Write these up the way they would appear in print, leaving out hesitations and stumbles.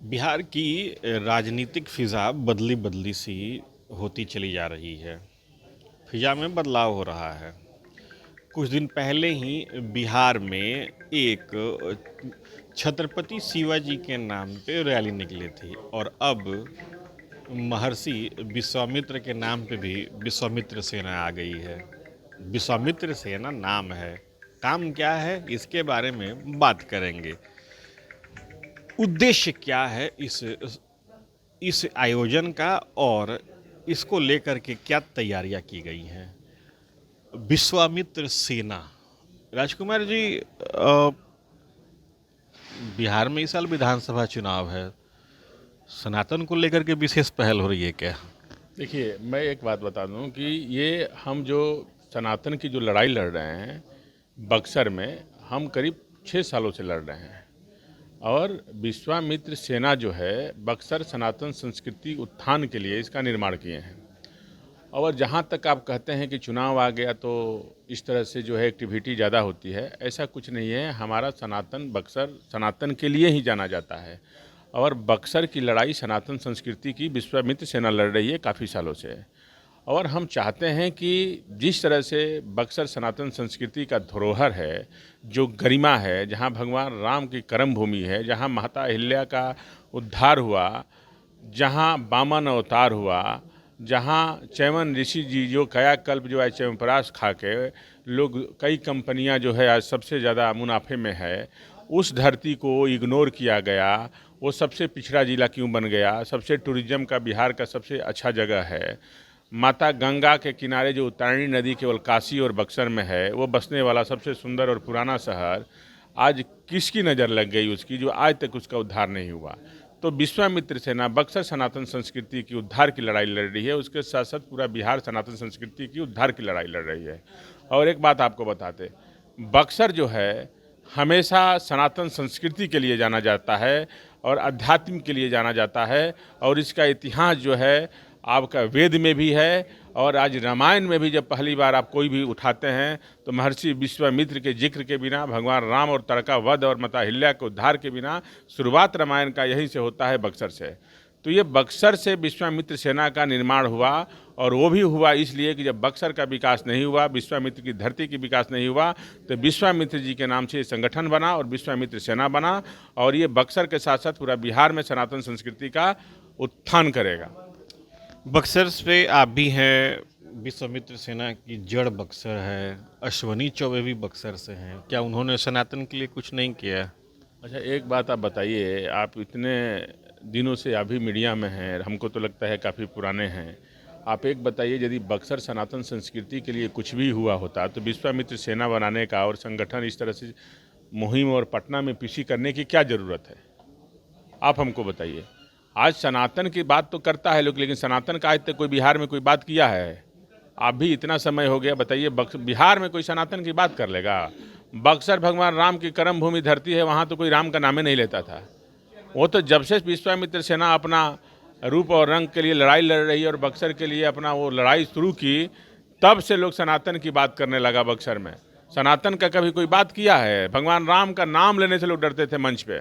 बिहार की राजनीतिक फिज़ा बदली बदली सी होती चली जा रही है। फिज़ा में बदलाव हो रहा है। कुछ दिन पहले ही बिहार में एक छत्रपति शिवाजी के नाम पे रैली निकली थी और अब महर्षि विश्वामित्र के नाम पे भी विश्वामित्र सेना आ गई है। विश्वामित्र सेना नाम है, काम क्या है इसके बारे में बात करेंगे। उद्देश्य क्या है इस आयोजन का और इसको लेकर के क्या तैयारियां की गई हैं। विश्वामित्र सेना। राजकुमार जी, बिहार में इस साल विधानसभा चुनाव है, सनातन को लेकर के विशेष पहल हो रही है क्या? देखिए, मैं एक बात बता दूं कि ये हम जो सनातन की जो लड़ाई लड़ रहे हैं बक्सर में, हम करीब 6 सालों से लड़ रहे हैं। और विश्वामित्र सेना जो है बक्सर सनातन संस्कृति उत्थान के लिए इसका निर्माण किए हैं। और जहाँ तक आप कहते हैं कि चुनाव आ गया तो इस तरह से जो है एक्टिविटी ज़्यादा होती है, ऐसा कुछ नहीं है। हमारा सनातन बक्सर सनातन के लिए ही जाना जाता है और बक्सर की लड़ाई सनातन संस्कृति की विश्वामित्र सेना लड़ रही है काफ़ी सालों से। और हम चाहते हैं कि जिस तरह से बक्सर सनातन संस्कृति का धरोहर है, जो गरिमा है, जहाँ भगवान राम की कर्म भूमि है, जहाँ माता अहिल्या का उद्धार हुआ, जहाँ वामन अवतार हुआ, जहाँ च्यवन ऋषि जी जो कायाकल्प जो है च्यवनप्राश खा के लोग कई कंपनियां जो है आज सबसे ज़्यादा मुनाफे में है, उस धरती को इग्नोर किया गया। वो सबसे पिछड़ा जिला क्यों बन गया? सबसे टूरिज्म का बिहार का सबसे अच्छा जगह है। माता गंगा के किनारे जो उत्तरायणी नदी केवल काशी और बक्सर में है, वो बसने वाला सबसे सुंदर और पुराना शहर आज किसकी नज़र लग गई उसकी, जो आज तक उसका उद्धार नहीं हुआ। तो विश्वामित्र सेना बक्सर सनातन संस्कृति की उद्धार की लड़ाई लड़ रही है, उसके साथ साथ पूरा बिहार सनातन संस्कृति की उद्धार की लड़ाई लड़ रही है। और एक बात आपको बताते, बक्सर जो है हमेशा सनातन संस्कृति के लिए जाना जाता है और अध्यात्म के लिए जाना जाता है। और इसका इतिहास जो है आपका वेद में भी है, और आज रामायण में भी जब पहली बार आप कोई भी उठाते हैं तो महर्षि विश्वामित्र के जिक्र के बिना, भगवान राम और तारका वध और माता अहिल्या के उद्धार के बिना शुरुआत रामायण का यहीं से होता है, बक्सर से। तो ये बक्सर से विश्वामित्र सेना का निर्माण हुआ, और वो भी हुआ इसलिए कि जब बक्सर का विकास नहीं हुआ, विश्वामित्र की धरती की विकास नहीं हुआ, तो विश्वामित्र जी के नाम से ये संगठन बना और विश्वामित्र सेना बना। और ये बक्सर के साथ साथ पूरा बिहार में सनातन संस्कृति का उत्थान करेगा। बक्सर पे आप भी हैं, विश्वामित्र सेना की जड़ बक्सर है, अश्वनी चौबे भी बक्सर से हैं, क्या उन्होंने सनातन के लिए कुछ नहीं किया? अच्छा, एक बात आप बताइए, आप इतने दिनों से अभी मीडिया में हैं, हमको तो लगता है काफ़ी पुराने हैं। आप एक बताइए, यदि बक्सर सनातन संस्कृति के लिए कुछ भी हुआ होता तो विश्वामित्र सेना बनाने का और संगठन इस तरह से मुहिम और पटना में पीसी करने की क्या ज़रूरत है? आप हमको बताइए। आज सनातन की बात तो करता है लोग, लेकिन सनातन का आज तक कोई बिहार में कोई बात किया है? आप भी इतना समय हो गया, बताइए बिहार में कोई सनातन की बात कर लेगा? बक्सर भगवान राम की कर्म भूमि धरती है, वहाँ तो कोई राम का नाम ही नहीं लेता था। वो तो जब से विश्वामित्र सेना अपना रूप और रंग के लिए लड़ाई लड़ रही है और बक्सर के लिए अपना वो लड़ाई शुरू की, तब से लोग सनातन की बात करने लगा बक्सर में। सनातन का कभी कोई बात किया है? भगवान राम का नाम लेने से लोग डरते थे मंच पे।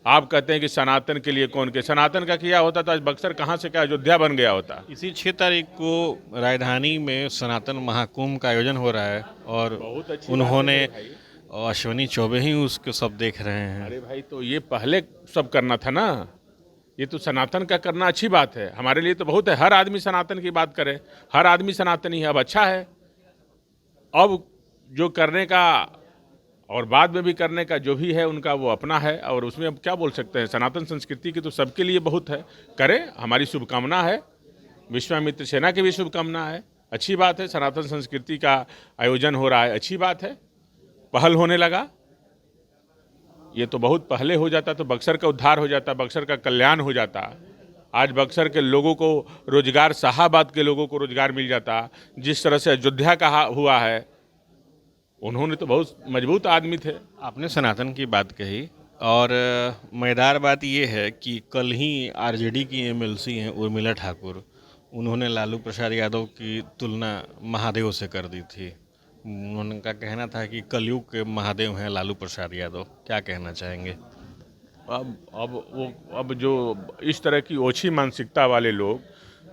आप कहते हैं कि सनातन के लिए कौन के? सनातन का किया होता तो आज बक्सर कहाँ से क्या अयोध्या बन गया होता। इसी 6 तारीख को राजधानी में सनातन महाकुंभ का आयोजन हो रहा है और बहुत अच्छी बात है उन्होंने मेरे भाई। अश्वनी चौबे ही उसको सब देख रहे हैं। अरे भाई, तो ये पहले सब करना था ना। ये तो सनातन का करना अच्छी बात है, हमारे लिए तो बहुत है। हर आदमी सनातन की बात करे, हर आदमी सनातनी है, अब अच्छा है। अब जो करने का और बाद में भी करने का जो भी है उनका, वो अपना है। और उसमें अब क्या बोल सकते हैं? सनातन संस्कृति की तो सबके लिए बहुत है। करें, हमारी शुभकामना है, विश्वामित्र सेना की भी शुभकामना है। अच्छी बात है, सनातन संस्कृति का आयोजन हो रहा है, अच्छी बात है, पहल होने लगा। ये तो बहुत पहले हो जाता तो बक्सर का उद्धार हो जाता, बक्सर का कल्याण हो जाता। आज बक्सर के लोगों को रोजगार, शाहाबाद के लोगों को रोजगार मिल जाता। जिस तरह से अयोध्या का हुआ है, उन्होंने तो बहुत मजबूत आदमी थे। आपने सनातन की बात कही और मज़ेदार बात ये है कि कल ही आरजेडी की एमएलसी हैं उर्मिला ठाकुर, उन्होंने लालू प्रसाद यादव की तुलना महादेव से कर दी थी। उनका कहना था कि कलयुग के महादेव हैं लालू प्रसाद यादव। क्या कहना चाहेंगे? अब जो इस तरह की ओछी मानसिकता वाले लोग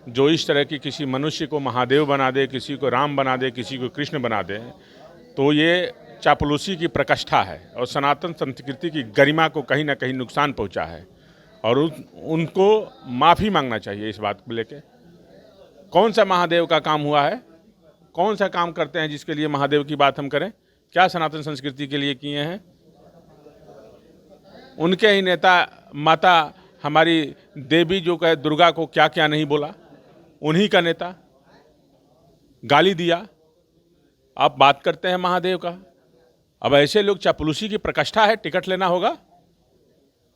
जो इस तरह की किसी मनुष्य को महादेव बना दे, किसी को राम बना दे, किसी को कृष्ण बना दे, तो ये चापलूसी की प्रकाष्ठा है और सनातन संस्कृति की गरिमा को कहीं ना कहीं नुकसान पहुंचा है और उनको माफ़ी मांगना चाहिए इस बात को लेके। कौन सा महादेव का काम हुआ है, कौन सा काम करते हैं जिसके लिए महादेव की बात हम करें? क्या सनातन संस्कृति के लिए किए हैं? उनके ही नेता माता हमारी देवी जो कहे दुर्गा को क्या क्या नहीं बोला, उन्हीं का नेता गाली दिया। आप बात करते हैं महादेव का। अब ऐसे लोग चापलूसी की प्रकाष्ठा है, टिकट लेना होगा,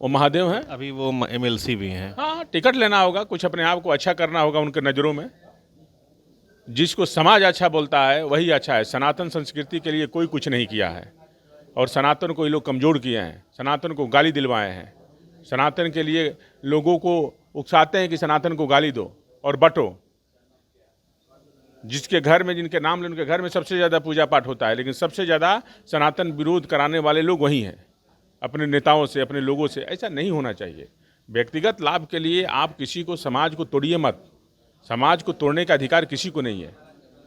वो महादेव हैं। अभी वो एमएलसी भी हैं। हाँ, टिकट लेना होगा, कुछ अपने आप को अच्छा करना होगा उनके नज़रों में। जिसको समाज अच्छा बोलता है वही अच्छा है। सनातन संस्कृति के लिए कोई कुछ नहीं किया है और सनातन को ये लोग कमज़ोर किए हैं, सनातन को गाली दिलवाए हैं, सनातन के लिए लोगों को उकसाते हैं कि सनातन को गाली दो और बंटो। जिसके घर में, जिनके नाम ले उनके घर में सबसे ज़्यादा पूजा पाठ होता है, लेकिन सबसे ज़्यादा सनातन विरोध कराने वाले लोग वही हैं, अपने नेताओं से, अपने लोगों से। ऐसा नहीं होना चाहिए। व्यक्तिगत लाभ के लिए आप किसी को, समाज को तोड़िए मत। समाज को तोड़ने का अधिकार किसी को नहीं है।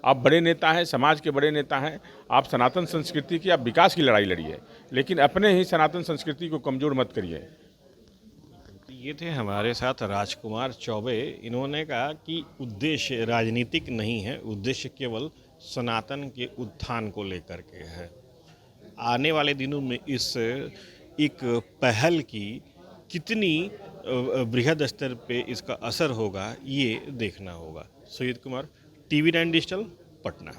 आप बड़े नेता हैं, समाज के बड़े नेता हैं, आप सनातन संस्कृति की, आप विकास की लड़ाई लड़िए, लेकिन अपने ही सनातन संस्कृति को कमज़ोर मत करिए। ये थे हमारे साथ राजकुमार चौबे। इन्होंने कहा कि उद्देश्य राजनीतिक नहीं है, उद्देश्य केवल सनातन के उत्थान को लेकर के है। आने वाले दिनों में इस एक पहल की कितनी बृहद स्तर पे इसका असर होगा, ये देखना होगा। Sujeet Kumar, TV9 digital, Patna.